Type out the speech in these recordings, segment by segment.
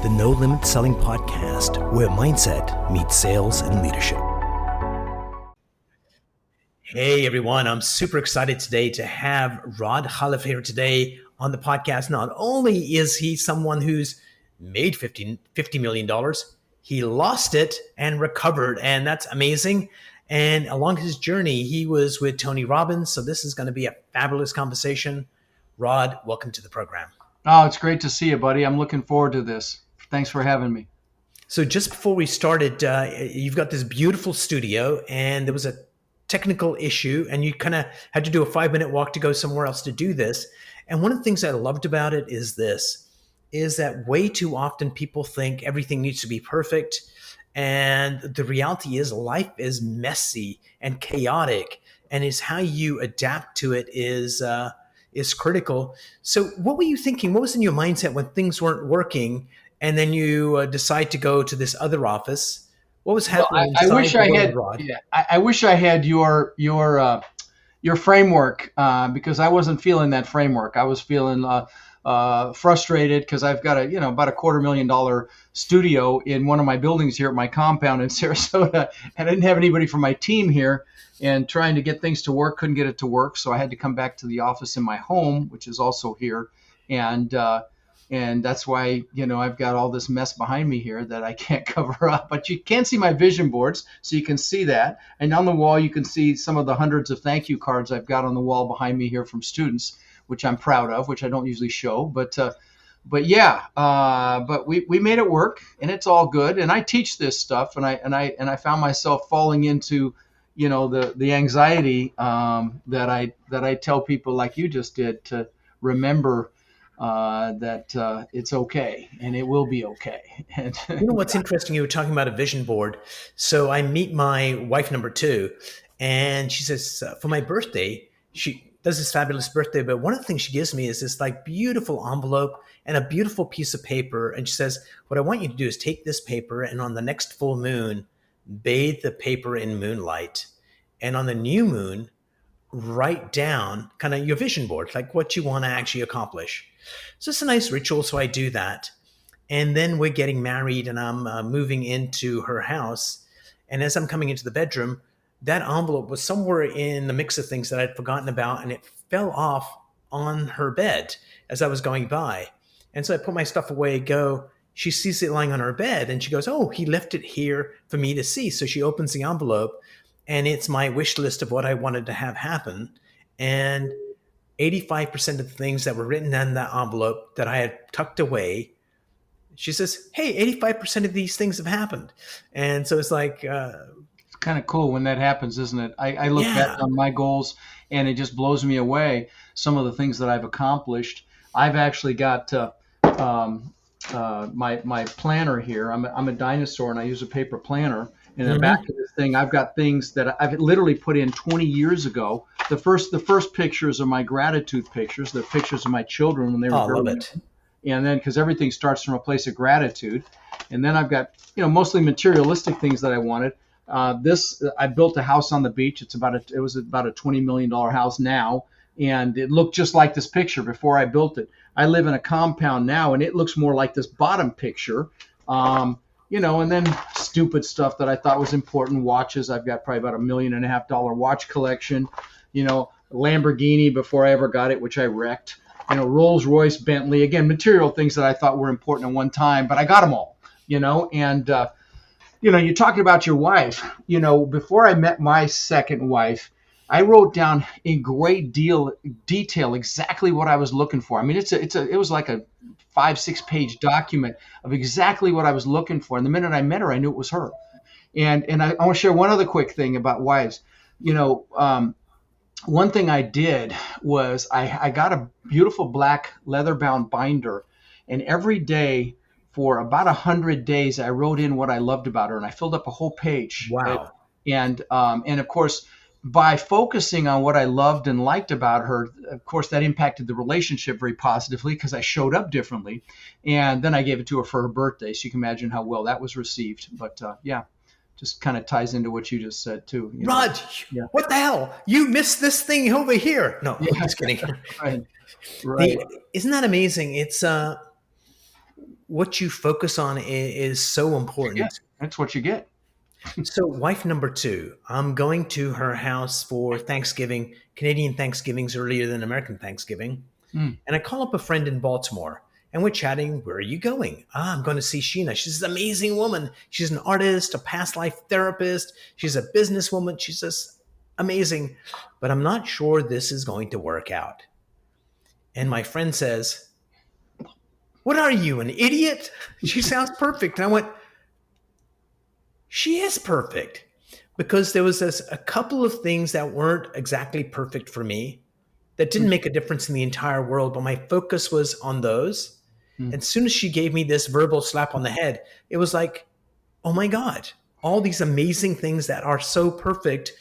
the No Limit Selling Podcast, where mindset meets sales and leadership. Hey everyone, I'm super excited today to have Rod Khalif here today on the podcast. Not only is he someone who's made $50 million, he lost it and recovered, and that's amazing. And along his journey, he was with Tony Robbins, so this is going to be a fabulous conversation. Rod, welcome to the program. Oh, it's great to see you, buddy. I'm looking forward to this. Thanks for having me. So just before we started, you've got this beautiful studio, and there was a technical issue, and you kind of had to do a 5-minute walk to go somewhere else to do this. And one of the things I loved about it is that way too often people think everything needs to be perfect. And the reality is life is messy and chaotic, and is how you adapt to it is critical. So what were you thinking? What was in your mindset when things weren't working, and then you decide to go to this other office? What was happening? Well, I wish I had. Yeah, I wish I had your framework because I wasn't feeling that framework. I was feeling frustrated because I've got about $250,000 studio in one of my buildings here at my compound in Sarasota, and I didn't have anybody from my team here, and trying to get things to work, couldn't get it to work, so I had to come back to the office in my home, which is also here, and that's why, I've got all this mess behind me here that I can't cover up. But you can see my vision boards, so you can see that. And on the wall, you can see some of the hundreds of thank you cards I've got on the wall behind me here from students, which I'm proud of, which I don't usually show. But we made it work, and it's all good. And I teach this stuff, and I found myself falling into, the anxiety that I tell people like you just did, to remember that it's okay, and it will be okay. And you know what's interesting? You were talking about a vision board. So I meet my wife number 2, and she says, for my birthday, she does this fabulous birthday, but one of the things she gives me is this like beautiful envelope and a beautiful piece of paper. And she says, what I want you to do is take this paper, and on the next full moon, bathe the paper in moonlight. And on the new moon, write down kind of your vision board, like what you want to actually accomplish. So it's a nice ritual. So I do that. And then we're getting married, and I'm moving into her house. And as I'm coming into the bedroom, that envelope was somewhere in the mix of things that I'd forgotten about, and it fell off on her bed as I was going by. And so I put my stuff away, she sees it lying on her bed, and she goes, oh, he left it here for me to see. So she opens the envelope, and it's my wish list of what I wanted to have happen. And 85% of the things that were written in that envelope that I had tucked away, she says, hey, 85% of these things have happened. And so it's like... it's kind of cool when that happens, isn't it? I look back on my goals, and it just blows me away, some of the things that I've accomplished. I've actually got my planner here. I'm a dinosaur, and I use a paper planner. And in the back of this thing, I've got things that I've literally put in 20 years ago. The first pictures are my gratitude pictures. They're pictures of my children when they were very young. And then, because everything starts from a place of gratitude. And then I've got, mostly materialistic things that I wanted. I built a house on the beach. It was about a $20 million house now. And it looked just like this picture before I built it. I live in a compound now, and it looks more like this bottom picture. And then stupid stuff that I thought was important. Watches. I've got probably about $1.5 million watch collection. Lamborghini before I ever got it, which I wrecked. Rolls Royce, Bentley. Again, material things that I thought were important at one time, but I got them all. And you're talking about your wife. Before I met my second wife, I wrote down in great detail exactly what I was looking for. I mean, it was like a 5-6 page document of exactly what I was looking for. And the minute I met her, I knew it was her. And I want to share one other quick thing about wives. One thing I did was I got a beautiful black leather-bound binder, and every day for about 100 days, I wrote in what I loved about her, and I filled up a whole page. Wow. And of course, by focusing on what I loved and liked about her, of course, that impacted the relationship very positively because I showed up differently. And then I gave it to her for her birthday. So you can imagine how well that was received. But just kind of ties into what you just said too. Rod, what the hell? You missed this thing over here. No, I'm just kidding. Right. Isn't that amazing? It's what you focus on is so You get. important. That's what you get. So, wife number two, I'm going to her house for Thanksgiving. Canadian Thanksgiving's earlier than American Thanksgiving. Mm. And I call up a friend in Baltimore and we're chatting. Where are you going? I'm going to see Sheena. She's an amazing woman. She's an artist, a past life therapist. She's a businesswoman. She's just amazing. But I'm not sure this is going to work out. And my friend says, what are you, an idiot? She sounds perfect. And I went, she is perfect. Because there was a couple of things that weren't exactly perfect for me that didn't make a difference in the entire world, but my focus was on those. Mm. And as soon as she gave me this verbal slap on the head, it was like, oh my God, all these amazing things that are so perfect,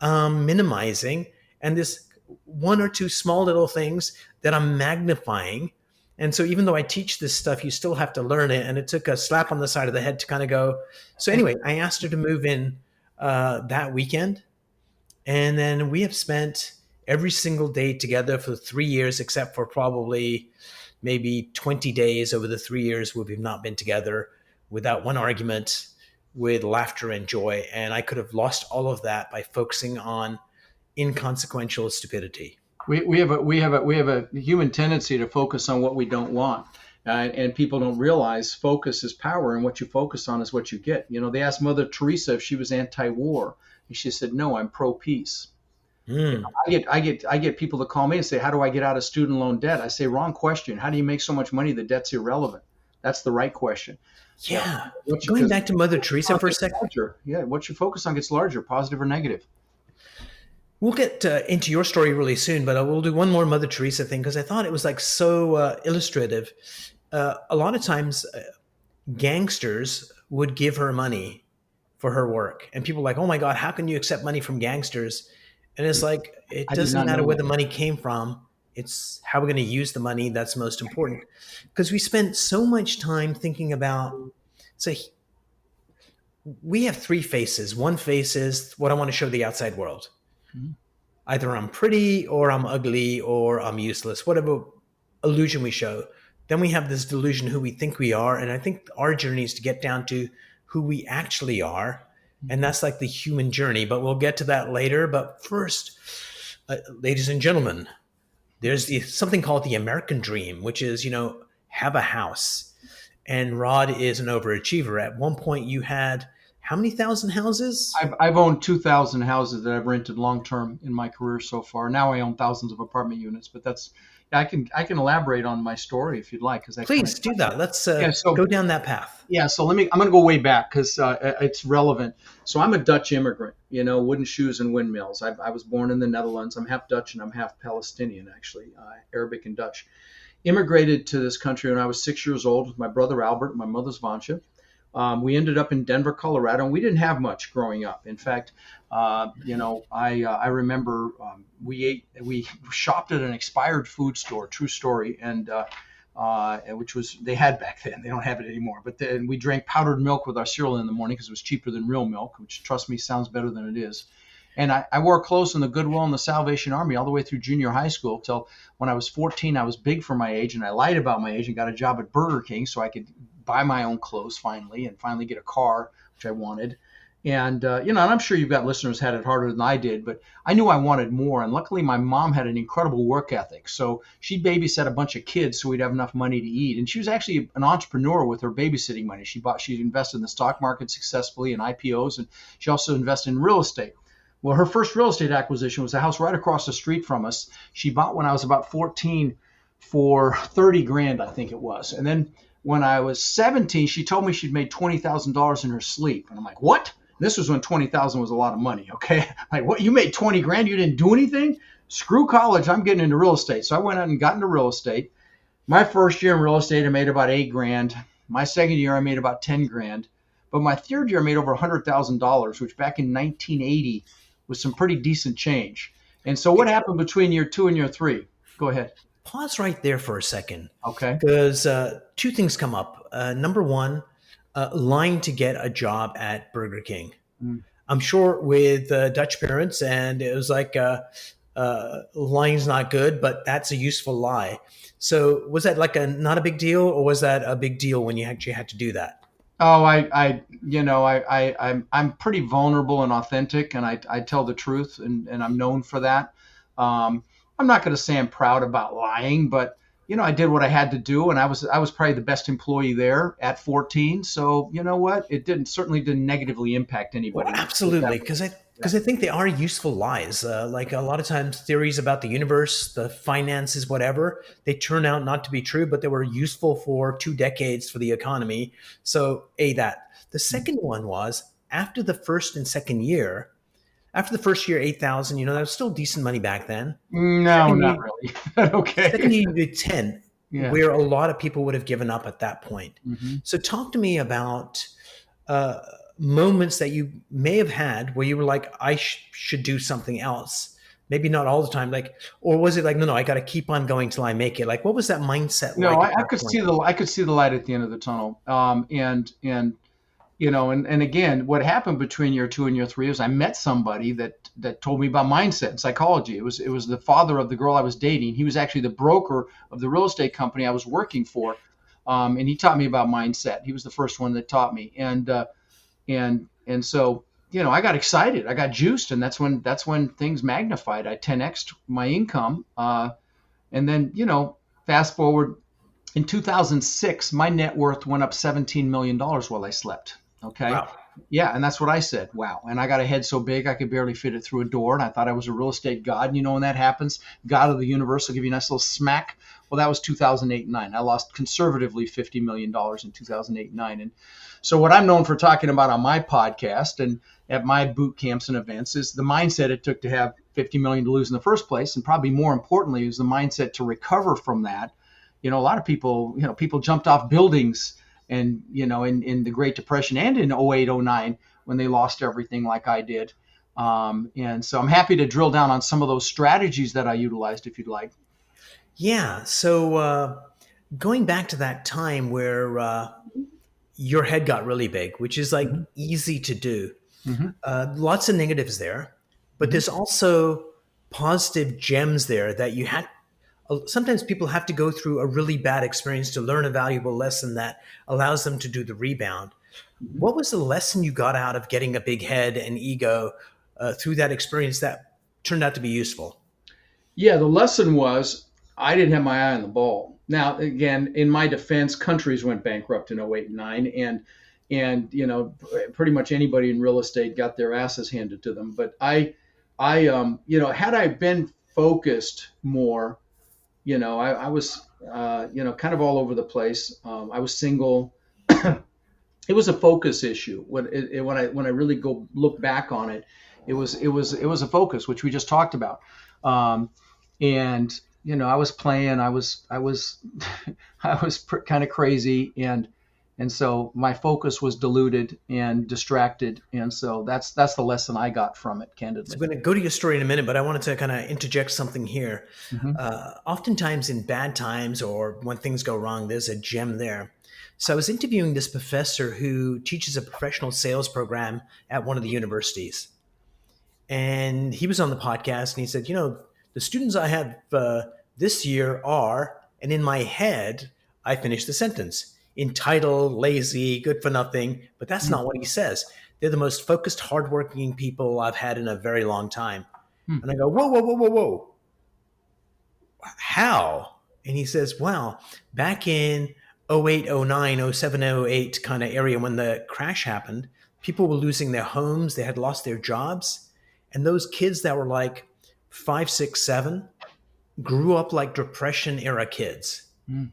minimizing, and this one or two small little things that I'm magnifying. And so even though I teach this stuff, you still have to learn it. And it took a slap on the side of the head to kind of go. So anyway, I asked her to move in that weekend. And then we have spent every single day together for 3 years, except for probably maybe 20 days over the 3 years where we've not been together, without one argument, with laughter and joy. And I could have lost all of that by focusing on inconsequential stupidity. We have a human tendency to focus on what we don't want. And people don't realize focus is power, and what you focus on is what you get. They asked Mother Teresa if she was anti-war, and she said, "No, I'm pro-peace." Mm. I get people to call me and say, "How do I get out of student loan debt?" I say, "Wrong question. How do you make so much money the debt's irrelevant?" That's the right question. Yeah. What you, Going 'cause back to Mother Teresa for a second, larger. Yeah, what you focus on gets larger, positive or negative. we'll get into your story really soon, but we'll do one more Mother Teresa thing because I thought it was like so illustrative. A lot of times, gangsters would give her money for her work, and people were like, "Oh my God, how can you accept money from gangsters?" And it's like it I did doesn't not matter know where that. the money came from; it's how we're going to use the money that's most important. Because we spent so much time thinking about. So we have three faces. One face is what I want to show the outside world. Mhm. Either I'm pretty or I'm ugly or I'm useless, whatever illusion we show. Then we have this delusion who we think we are. And I think our journey is to get down to who we actually are. And that's like the human journey, but we'll get to that later. But first, ladies and gentlemen, there's something called the American dream, which is, have a house. And Rod is an overachiever. At one point, you had how many thousand houses? I've owned 2,000 houses that I've rented long term in my career so far. Now I own thousands of apartment units, but I can elaborate on my story if you'd like, because that kind of Please do that. Let's yeah. go down that path. Yeah, so I'm going to go way back because it's relevant. So I'm a Dutch immigrant, wooden shoes and windmills. I was born in the Netherlands. I'm half Dutch and I'm half Palestinian, actually, Arabic and Dutch. Immigrated to this country when I was 6 years old with my brother Albert and my mother's Vansha. We ended up in Denver, Colorado, and we didn't have much growing up. In fact, I remember we shopped at an expired food store, true story, and which was they had back then. They don't have it anymore. But then we drank powdered milk with our cereal in the morning because it was cheaper than real milk, which, trust me, sounds better than it is. And I wore clothes in the Goodwill and the Salvation Army all the way through junior high school till when I was 14. I was big for my age, and I lied about my age and got a job at Burger King so I could buy my own clothes finally get a car, which I wanted. And, and I'm sure you've got listeners who had it harder than I did, but I knew I wanted more. And luckily, my mom had an incredible work ethic. So she babysat a bunch of kids so we'd have enough money to eat. And she was actually an entrepreneur with her babysitting money. She invested in the stock market successfully in IPOs, and she also invested in real estate. Well, her first real estate acquisition was a house right across the street from us. She bought when I was about 14 for 30 grand, I think it was. And then when I was 17, she told me she'd made $20,000 in her sleep. And I'm like, what? This was when 20,000 was a lot of money. Okay. Like, what? You made 20 grand? You didn't do anything? Screw college. I'm getting into real estate. So I went out and got into real estate. My first year in real estate, I made about 8 grand. My second year, I made about 10 grand. But my third year, I made over $100,000, which back in 1980 was some pretty decent change. And so what happened between year 2 and year 3? Go ahead. Pause right there for a second, Okay. because two things come up. Number one, lying to get a job at Burger King. Mm. I'm sure with Dutch parents, and it was like lying's not good, but that's a useful lie. So was that like a not a big deal, or was that a big deal when you actually had to do that? Oh, I'm pretty vulnerable and authentic, and I tell the truth, and I'm known for that. I'm not going to say I'm proud about lying, but I did what I had to do, and I was probably the best employee there at 14. So you know what? It certainly didn't negatively impact Well, anybody. absolutely, because I think they are useful lies. Like a lot of times, theories about the universe, the finances, whatever, they turn out not to be true, but they were useful for 2 decades for the economy. So, a that. The second one was after the first and second year. After the first year, 8,000. That was still decent money back then. No, Second not year, really. But second okay. year, you did 10, Yeah. where a lot of people would have given up at that point. Hmm. So, talk to me about uh, moments that you may have had where you were like, I should do something else. Maybe not all the time, like, or was it like, no, no, I got to keep on going till I make it? Like, what was that mindset No, like at I that could point? see the light at the end of the tunnel. And again, what happened between year two and year three is I met somebody that told me about mindset and psychology. It was the father of the girl I was dating. He was actually the broker of the real estate company I was working for, and he taught me about mindset. He was the first one that taught me, and so I got excited, I got juiced, and that's when things magnified. I 10x'd my income, and then fast forward in 2006, my net worth went up $17 million while I slept. Okay. Wow. Yeah. And that's what I said. Wow. And I got a head so big I could barely fit it through a door. And I thought I was a real estate god. And when that happens, God of the universe will give you a nice little smack. Well, that was 2008 and 9. I lost conservatively $50 million in 2008 and 9. And so, what I'm known for talking about on my podcast and at my boot camps and events is the mindset it took to have 50 million to lose in the first place. And probably more importantly, is the mindset to recover from that. A lot of people jumped off buildings and, in the Great Depression and in 08, 09 when they lost everything like I did. And so I'm happy to drill down on some of those strategies that I utilized if you'd like. Yeah. So, going back to that time where your head got really big, which is like Mm-hmm. easy to do, Mm-hmm. lots of negatives there, but Mm-hmm. there's also positive gems there that you had. Sometimes people have to go through a really bad experience to learn a valuable lesson that allows them to do the rebound. Mm-hmm. What was the lesson you got out of getting a big head and ego through that experience that turned out to be useful? Yeah, the lesson was I didn't have my eye on the ball. Now, again, in my defense, countries went bankrupt in 08 and 9, and pretty much anybody in real estate got their asses handed to them. But had I been focused more, I was kind of all over the place. I was single. It was a focus issue. When I really go look back on it, it was a focus, which we just talked about. And I was playing. I was kind of crazy, and so my focus was diluted and distracted, and so that's the lesson I got from it, So I'm candidly. going to go to your story in a minute, but I wanted to kind of interject something here. Hmm. Oftentimes, in bad times or when things go wrong, there's a gem there. So I was interviewing this professor who teaches a professional sales program at one of the universities. And he was on the podcast and he said, the students I have this year are, and in my head, I finished the sentence entitled, lazy, good for nothing. But that's not what he says. They're the most focused, hardworking people I've had in a very long time. Hmm. And I go, whoa, whoa, whoa, whoa, whoa. How? And he says, well, back in 08, 09, 07, 08 kind of area when the crash happened, people were losing their homes, they had lost their jobs. And those kids that were like 5, 6, 7 grew up like Depression era kids. Hmm.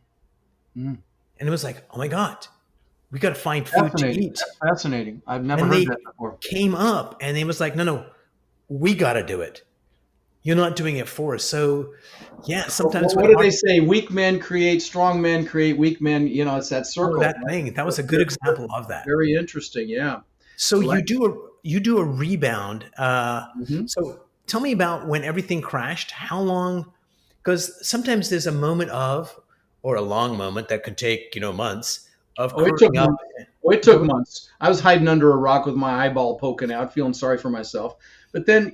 Hmm. And it was like, oh my God, we got to find food to Fascinating. eat. That's fascinating. I've never And heard they that before. came up and it was like, no, no, we got to do it. You're not doing it for us. So, yeah, sometimes What when do they say? Weak men create strong men, create weak men. It's that oh, circle. that thing, that was a good example of that. Very interesting. Yeah. So I like. you do a rebound. Mhm. So tell me about when everything crashed. How long? Because sometimes there's a moment of, or a long moment that could take months of Oh, it took curling up. months. Oh, it took months. I was hiding under a rock with my eyeball poking out, feeling sorry for myself. But then,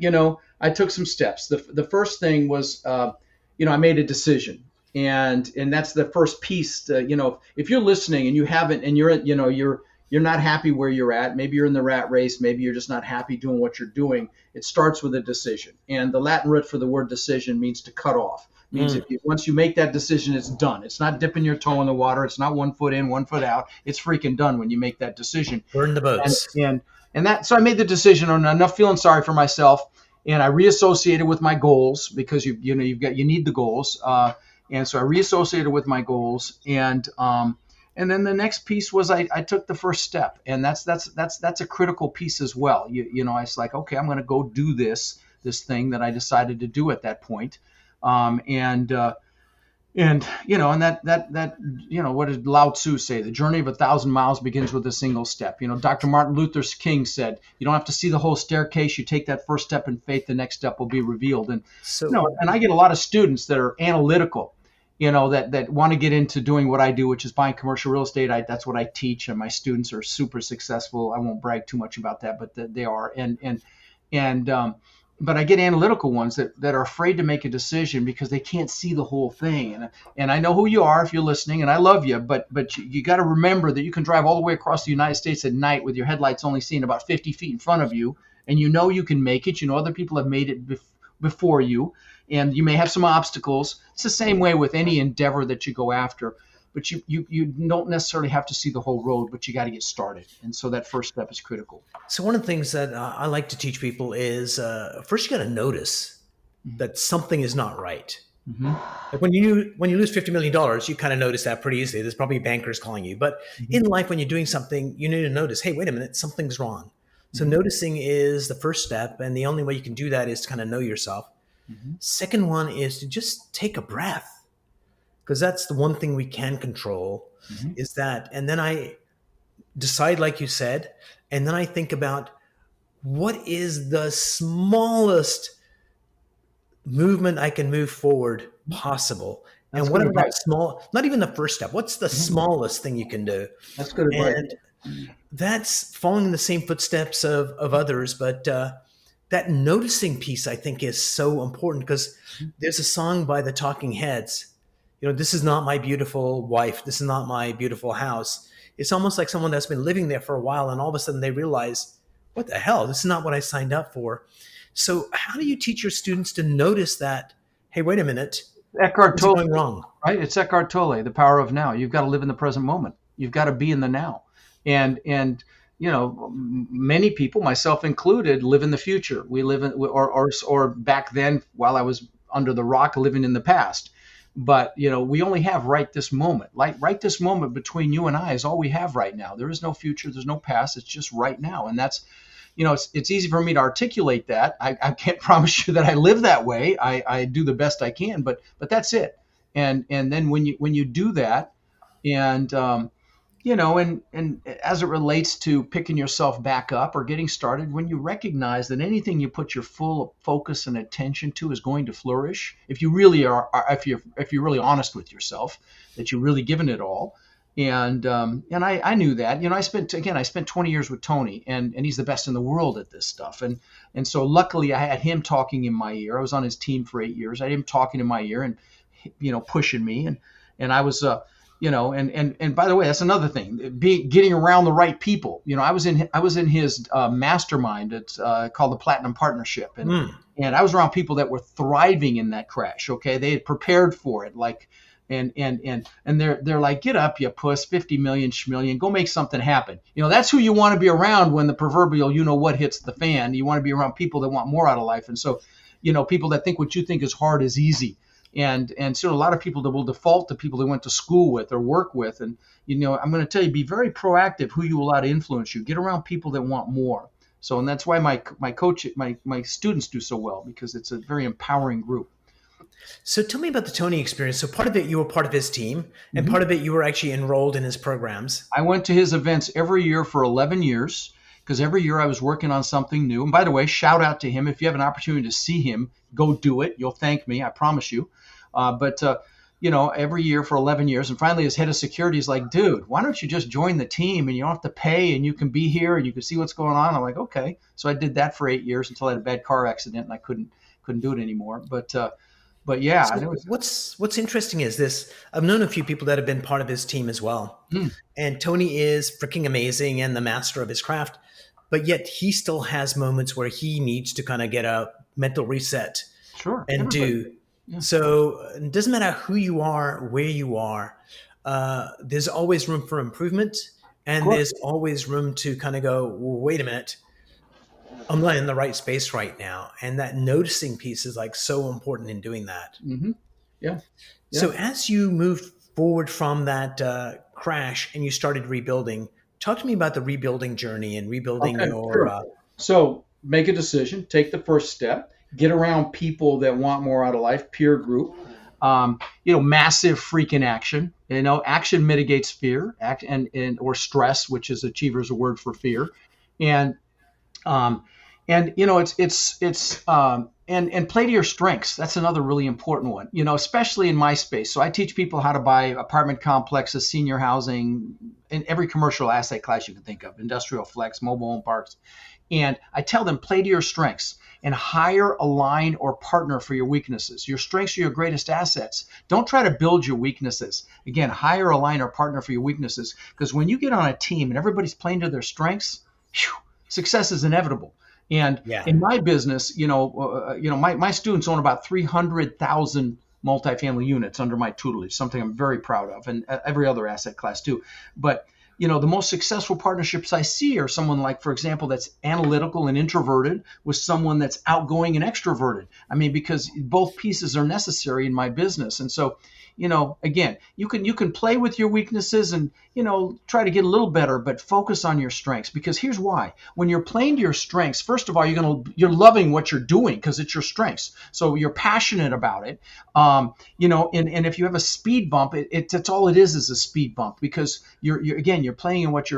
I took some steps. The first thing was, I made a decision. And that's the first piece. If you're listening and you haven't, and you're not happy where you're at, maybe you're in the rat race, maybe you're just not happy doing what you're doing. It starts with a decision. And the Latin root for the word decision means to cut off. It means once you make that decision, it's done. It's not dipping your toe in the water. It's not 1 foot in, 1 foot out. It's freaking done when you make that decision. Burn the boats. So I made the decision on enough feeling sorry for myself, and I reassociated with my goals, because you need the goals. And so I reassociated with my goals, and then the next piece was I took the first step, and that's a critical piece as well. I was like, okay, I'm going to go do this thing that I decided to do at that point, what did Lao Tzu say? The journey of 1,000 miles begins with a single step. Dr. Martin Luther King said, you don't have to see the whole staircase. You take that first step in faith, the next step will be revealed. And and I get a lot of students that are analytical, that want to get into doing what I do, which is buying commercial real estate. That's what I teach, and my students are super successful. I won't brag too much about that, but they are. But I get analytical ones that are afraid to make a decision because they can't see the whole thing. And I know who you are if you're listening, and I love you, but you got to remember that you can drive all the way across the United States at night with your headlights only seeing about 50 feet in front of you, and you can make it. Other people have made it before you, and you may have some obstacles. It's the same way with any endeavor that you go after. But you don't necessarily have to see the whole road, but you got to get started. And so that first step is critical. So one of the things that I like to teach people is first you got to notice that something is not right. Mm-hmm. Like when you lose $50 million, you kind of notice that pretty easily. There's probably bankers calling you. But in life, when you're doing something, you need to notice, hey, wait a minute, something's wrong. So noticing is the first step. And the only way you can do that is to kind of know yourself. Second one is to just take a breath. Because that's the one thing we can control is that. And then I decide, like you said, and then I think about what is the smallest movement I can move forward possible. That's and whatever that small, not even the first step, what's the smallest thing you can do? That's good advice. And that's following in the same footsteps of others. But that noticing piece, I think, is so important because there's a song by the Talking Heads. This is not my beautiful wife. This is not my beautiful house. It's almost like someone that's been living there for a while, and all of a sudden they realize, what the hell? This is not what I signed up for. So how do you teach your students to notice that, hey, wait a minute, Eckhart Tolle, going wrong? Right? It's Eckhart Tolle, The Power of Now. You've got to live in the present moment. You've got to be in the now. And many people, myself included, live in the future. We live in, or back then, while I was under the rock, living in the past. But, we only have right this moment. Like right this moment between you and I is all we have right now. There is no future. There's no past. It's just right now. And that's, it's easy for me to articulate that. I can't promise you that I live that way. I do the best I can, but that's it. And then when you do that, and and as it relates to picking yourself back up or getting started, when you recognize that anything you put your full focus and attention to is going to flourish, if you really are, if you're really honest with yourself, that you're really giving it all. And I knew that. I spent 20 years with Tony, and he's the best in the world at this stuff. And so luckily I had him talking in my ear. I was on his team for 8 years. I had him talking in my ear and pushing me, and I was and by the way, that's another thing, getting around the right people. I was in his mastermind. It's called the Platinum Partnership. And I was around people that were thriving in that crash. Okay. They had prepared for it. And they're like, get up, you puss, 50 million schmillion, go make something happen. That's who you want to be around when the proverbial, what hits the fan. You want to be around people that want more out of life. And so, people that think what you think is hard is easy. And so a lot of people that will default to people they went to school with or work with. And, I'm going to tell you, be very proactive who you allow to influence you. Get around people that want more. So, and that's why my students do so well, because it's a very empowering group. So tell me about the Tony experience. So part of it, you were part of his team, and part of it, you were actually enrolled in his programs. I went to his events every year for 11 years. Because every year I was working on something new. And by the way, shout out to him. If you have an opportunity to see him, go do it. You'll thank me, I promise you. every year for 11 years. And finally, his head of security is like, dude, why don't you just join the team and you don't have to pay and you can be here and you can see what's going on. I'm like, okay. So I did that for 8 years until I had a bad car accident and I couldn't do it anymore. But yeah, it So was. what's interesting is this. I've known a few people that have been part of his team as well. Hmm, And Tony is freaking amazing and the master of his craft, but yet he still has moments where he needs to kind of get a mental reset sure. and Everybody. do. Yeah. So it doesn't matter who you are, where you are, there's always room for improvement. Of And course. there's always room to kind of go, well, wait a minute, I'm not in the right space right now. And that noticing piece is like so important in doing that. Hmm. Yeah. Yeah. So as you moved forward from that crash and you started rebuilding, talk to me about the rebuilding journey and rebuilding Okay. your. Sure. So make a decision, take the first step, get around people that want more out of life, peer group, massive freaking action. Action mitigates fear, or stress, which is achiever's a word for fear. And um, and play to your strengths. That's another really important one. Especially in my space. So I teach people how to buy apartment complexes, senior housing, in every commercial asset class you can think of, industrial flex, mobile home parks. And I tell them, play to your strengths and hire, align, or partner for your weaknesses. Your strengths are your greatest assets. Don't try to build your weaknesses. Again, hire, align, or partner for your weaknesses. Because when you get on a team and everybody's playing to their strengths, whew, success is inevitable. And Yeah. in my business, my students own about 300,000 multifamily units under my tutelage, something I'm very proud of, and every other asset class too. But the most successful partnerships I see are someone like, for example, that's analytical and introverted with someone that's outgoing and extroverted. I mean, because both pieces are necessary in my business. And so, again, you can play with your weaknesses and, try to get a little better, but focus on your strengths. Because here's why. When you're playing to your strengths, first of all, you're loving what you're doing because it's your strengths. So you're passionate about it. And if you have a speed bump, it's all it is a speed bump, because you're playing in what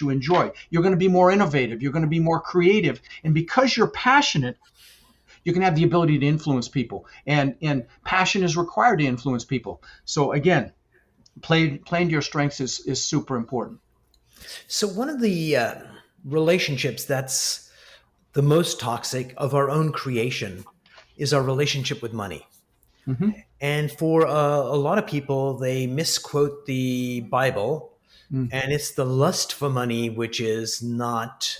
you enjoy. You're going to be more innovative. You're going to be more creative. And because you're passionate, you can have the ability to influence people, and passion is required to influence people. So again, playing to your strengths is super important. So one of the relationships that's the most toxic of our own creation is our relationship with money. Hmm. And for a lot of people, they misquote the Bible, Mm. and it's the lust for money, which is not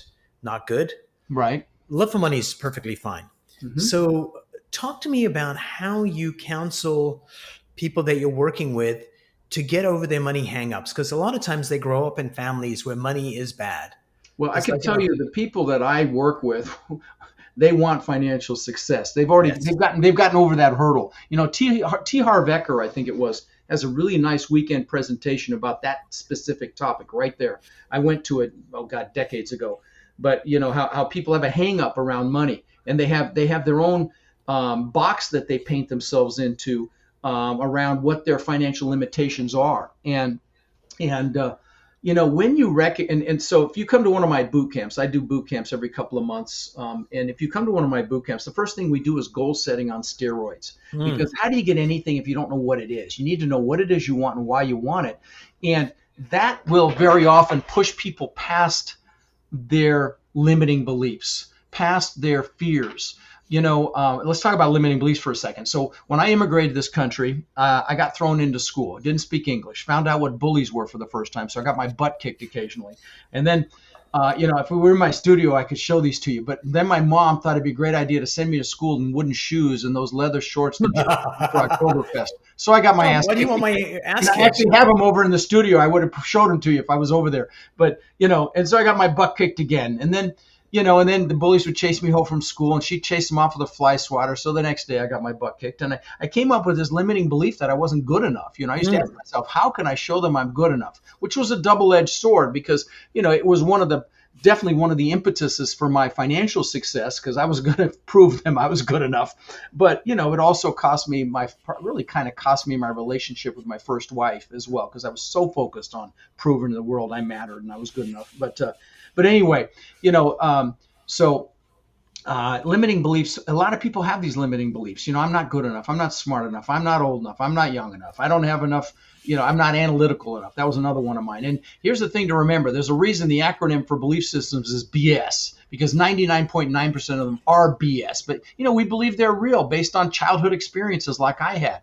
good. Right. Love for money is perfectly fine. Hmm. So, talk to me about how you counsel people that you're working with to get over their money hangups, because a lot of times they grow up in families where money is bad. Well, I It's can like, tell you the people that I work with, they want financial success. They've already yes. they've gotten over that hurdle. T. Harv Eker, I think it was, has a really nice weekend presentation about that specific topic right there. I went to it, oh God, decades ago. But how people have a hang up around money, and they have their own box that they paint themselves into around what their financial limitations are. And when you and so if you come to one of my boot camps, I do boot camps every couple of months. And if you come to one of my boot camps, the first thing we do is goal setting on steroids. Hmm. Because how do you get anything if you don't know what it is? You need to know what it is you want and why you want it. And that will very often push people past their limiting beliefs, past their fears. Let's talk about limiting beliefs for a second. So when I immigrated to this country, I got thrown into school. Didn't speak English. Found out what bullies were for the first time. So I got my butt kicked occasionally. And then, if we were in my studio, I could show these to you. But then my mom thought it'd be a great idea to send me to school in wooden shoes and those leather shorts that you for Oktoberfest. So I got my Mom, ass why do you kicked. want my And ass I kicked? actually have them over in the studio. I would have showed them to you if I was over there. But, and so I got my butt kicked again. And then the bullies would chase me home from school, and she'd chase them off with a fly swatter. So the next day I got my butt kicked. And I came up with this limiting belief that I wasn't good enough. I used to ask myself, how can I show them I'm good enough? Which was a double-edged sword, because, it was definitely one of the impetuses for my financial success, because I was going to prove them I was good enough. But, it also really kind of cost me my relationship with my first wife as well, because I was so focused on proving to the world I mattered and I was good enough. But anyway, so Limiting beliefs. A lot of people have these limiting beliefs. I'm not good enough. I'm not smart enough. I'm not old enough. I'm not young enough. I don't have enough. I'm not analytical enough. That was another one of mine. And here's the thing to remember. There's a reason the acronym for belief systems is BS, because 99.9% of them are BS. But, we believe they're real based on childhood experiences like I had.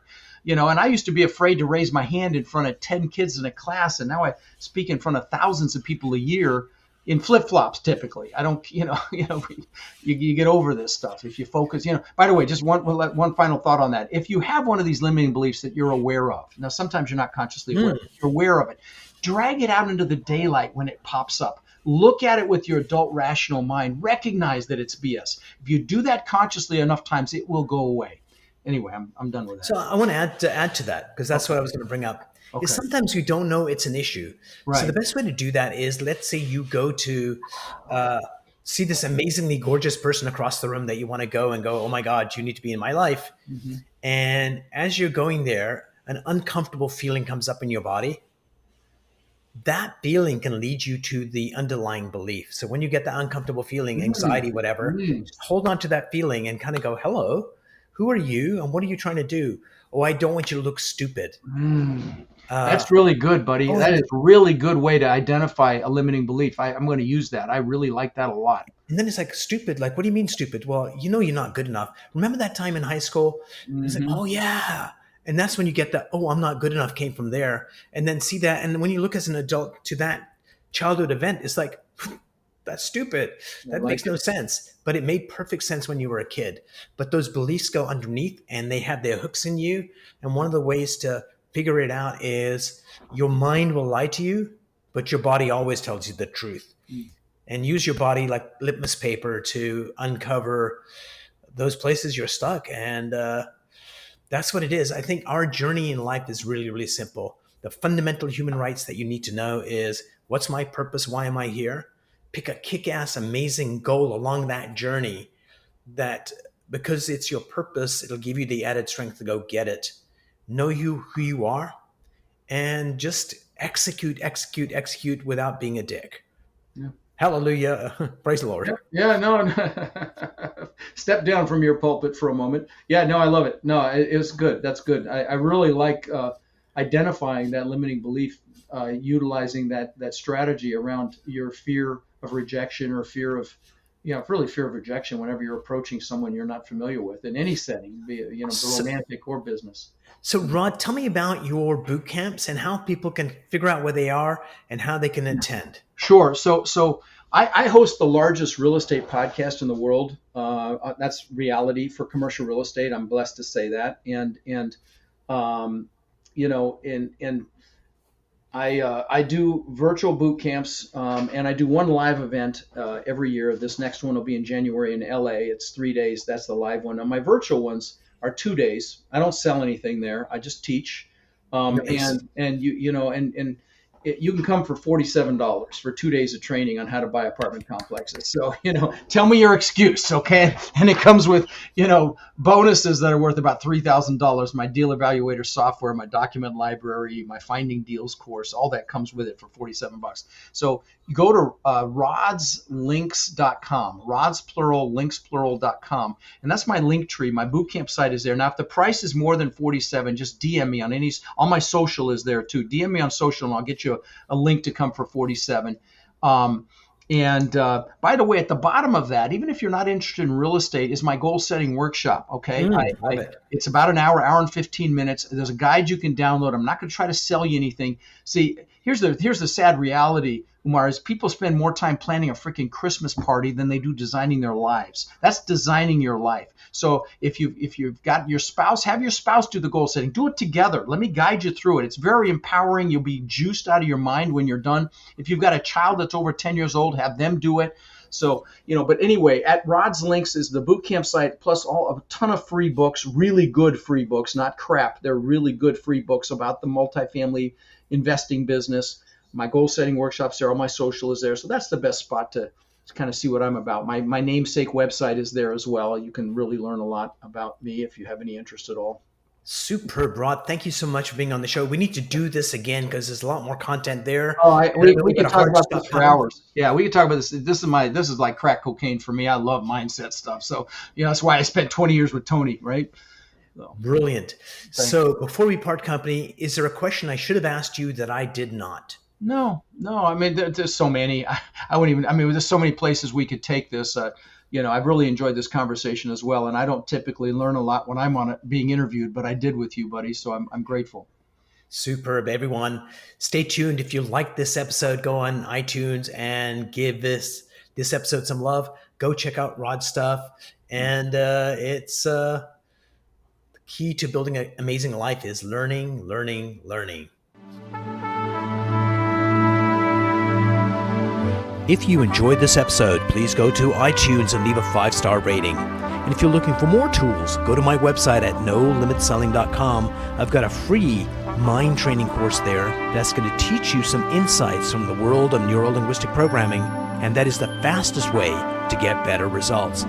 And I used to be afraid to raise my hand in front of 10 kids in a class. And now I speak in front of thousands of people a year in flip-flops. Typically, I don't, you get over this stuff if you focus. By the way, just one final thought on that. If you have one of these limiting beliefs that you're aware of, now sometimes you're not consciously aware, you're aware of it, drag it out into the daylight when it pops up. Look at it with your adult rational mind. Recognize that it's BS. If you do that consciously enough times, it will go away. Anyway, I'm done with that. So I want to add to that, because that's what I was going to bring up. Okay. Is sometimes you don't know it's an issue. Right. So the best way to do that is, let's say you go to see this amazingly gorgeous person across the room that you want to go and go, oh my God, you need to be in my life. Mm-hmm. And as you're going there, an uncomfortable feeling comes up in your body. That feeling can lead you to the underlying belief. So when you get that uncomfortable feeling, anxiety, whatever, just hold on to that feeling and kind of go, hello, who are you and what are you trying to do? Oh, I don't want you to look stupid. That's really good, buddy. That is a really good way to identify a limiting belief. I'm going to use that. I really like that a lot. And then it's like, stupid. Like, what do you mean stupid? Well, you're not good enough. Remember that time in high school? It's like, oh yeah. And that's when you get that, oh, I'm not good enough came from there. And then see that. And when you look as an adult to that childhood event, it's like, that's stupid. That makes no sense. But it made perfect sense when you were a kid. But those beliefs go underneath and they have their hooks in you. And one of the ways to figure it out is your mind will lie to you, but your body always tells you the truth. And use your body like litmus paper to uncover those places you're stuck. And that's what it is. I think our journey in life is really, really simple. The fundamental human rights that you need to know is, what's my purpose? Why am I here? Pick a kick-ass, amazing goal along that journey, that because it's your purpose, it'll give you the added strength to go get it. Know who you are, and just execute without being a dick. Yeah. Hallelujah. Praise the Lord. Yeah, no. Step down from your pulpit for a moment. Yeah, no, I love it. No, it's good. That's good. I really like identifying that limiting belief, utilizing that strategy around your fear of rejection, or fear of rejection whenever you're approaching someone you're not familiar with in any setting, be it romantic or business. So Rod, tell me about your boot camps and how people can figure out where they are and how they can attend. Sure. So I host the largest real estate podcast in the world. That's Reality for commercial real estate. I'm blessed to say that. I do virtual boot camps, and I do one live event every year. This next one will be in January in LA. It's 3 days. That's the live one. Now, my virtual ones are 2 days. I don't sell anything there. I just teach. Nice. And you can come for $47 for 2 days of training on how to buy apartment complexes. So, tell me your excuse, okay? And it comes with, bonuses that are worth about $3,000. My deal evaluator software, my document library, my finding deals course, all that comes with it for $47. So you go to rodslinks.com, rods plural, links plural.com. And that's my link tree. My bootcamp site is there. Now, if the price is more than $47, just DM me on my social is there too. DM me on social and I'll get you a link to come for $47. And by the way, at the bottom of that, even if you're not interested in real estate, is my goal setting workshop. Okay. It's about an hour and 15 minutes. There's a guide you can download. I'm not going to try to sell you anything. See, here's the sad reality, Umar, is people spend more time planning a freaking Christmas party than they do designing their lives. That's designing your life. So if you've got your spouse, have your spouse do the goal setting. Do it together. Let me guide you through it. It's very empowering. You'll be juiced out of your mind when you're done. If you've got a child that's over 10 years old, have them do it. So, but anyway, at Rod's Links is the bootcamp site, plus a ton of free books, really good free books, not crap. They're really good free books about the multifamily investing business. My goal setting workshops there, all my social is there. So that's the best spot to kind of see what I'm about. My namesake website is there as well. You can really learn a lot about me if you have any interest at all. Superb, Rod. Thank you so much for being on the show. We need to do this again because there's a lot more content there. Oh, And I know we we got could a talk hard about stop this for coming. hours. Yeah, we could talk about this. This is like crack cocaine for me. I love mindset stuff. So, that's why I spent 20 years with Tony, right? So, Brilliant. thanks. So before we part company, is there a question I should have asked you that I did not? No, no. I mean, there's so many. I wouldn't even. I mean, there's so many places we could take this. I've really enjoyed this conversation as well. And I don't typically learn a lot when I'm on it being interviewed, but I did with you, buddy. So I'm grateful. Superb, everyone. Stay tuned. If you like this episode, go on iTunes and give this episode some love. Go check out Rod's stuff, and it's the key to building an amazing life is learning, learning, learning. If you enjoyed this episode, please go to iTunes and leave a 5-star rating. And if you're looking for more tools, go to my website at nolimitselling.com. I've got a free mind training course there that's going to teach you some insights from the world of neuro-linguistic programming, and that is the fastest way to get better results.